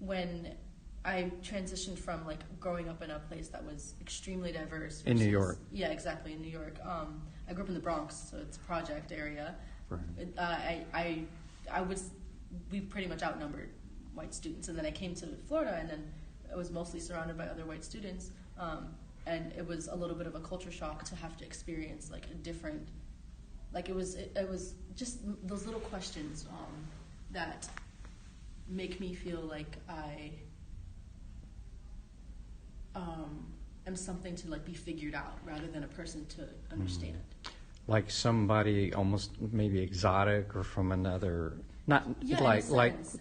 when I transitioned from like growing up in a place that was extremely diverse. In New York. Yeah, exactly, in New York. I grew up in the Bronx, so it's a project area. Right. We pretty much outnumbered white students, and then I came to Florida, and then I was mostly surrounded by other white students, and it was a little bit of a culture shock to have to experience like a different, like it was just those little questions that make me feel like I am something to like be figured out rather than a person to understand. Like somebody almost maybe exotic or from another, not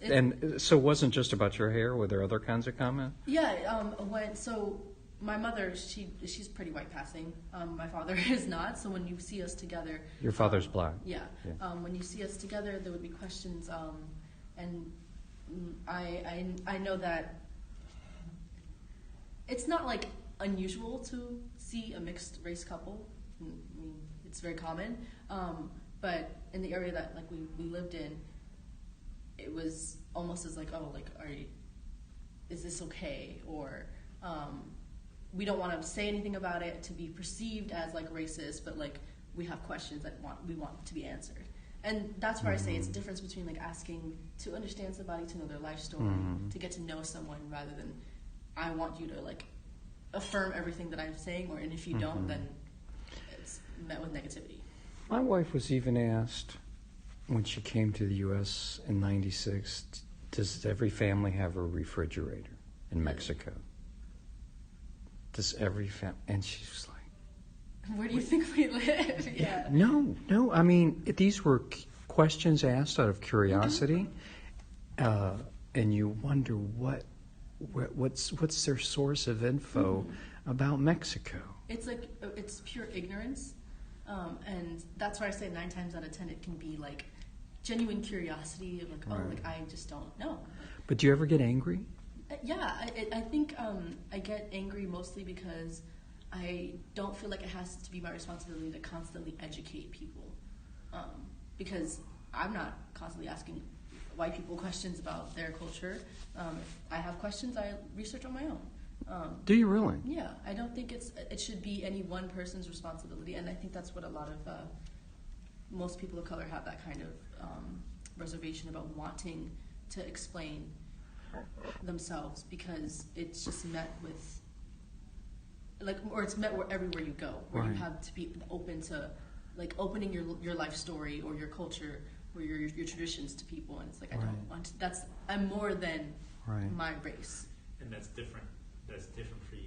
and so it wasn't just about your hair. Were there other kinds of comments? Yeah, so my mother, she's pretty white passing. My father is not. So when you see us together, Your father's black. Yeah. When you see us together, there would be questions, and I know that it's not like unusual to see a mixed race couple. I mean, it's very common, but in the area that like we lived in, it was almost as like, oh, like is this okay? Or we don't want to say anything about it to be perceived as like racist, but like we have questions that we want to be answered. And that's where I say it's a difference between like asking to understand somebody, to know their life story, to get to know someone, rather than I want you to like affirm everything that I'm saying, and if you don't, then it's met with negativity. My wife was even asked when she came to the U.S. in '96, does every family have a refrigerator in Mexico? Does every family? And she was like, where do you think we live? Yeah. No. I mean, these were questions asked out of curiosity, and you wonder what's their source of info about Mexico. It's like it's pure ignorance, and that's why I say 9 times out of 10 it can be like genuine curiosity of like, oh, like I just don't know. But do you ever get angry? Yeah, I think I get angry mostly because I don't feel like it has to be my responsibility to constantly educate people, because I'm not constantly asking white people questions about their culture. If I have questions, I research on my own. Do you really? Yeah, I don't think it should be any one person's responsibility, and I think that's what a lot of most people of color have, that kind of reservation about wanting to explain themselves, because it's just met with it's met everywhere you go, where you have to be open to like opening your life story or your culture or your traditions to people, and it's like I don't want to, I'm more than my race. And that's different for you.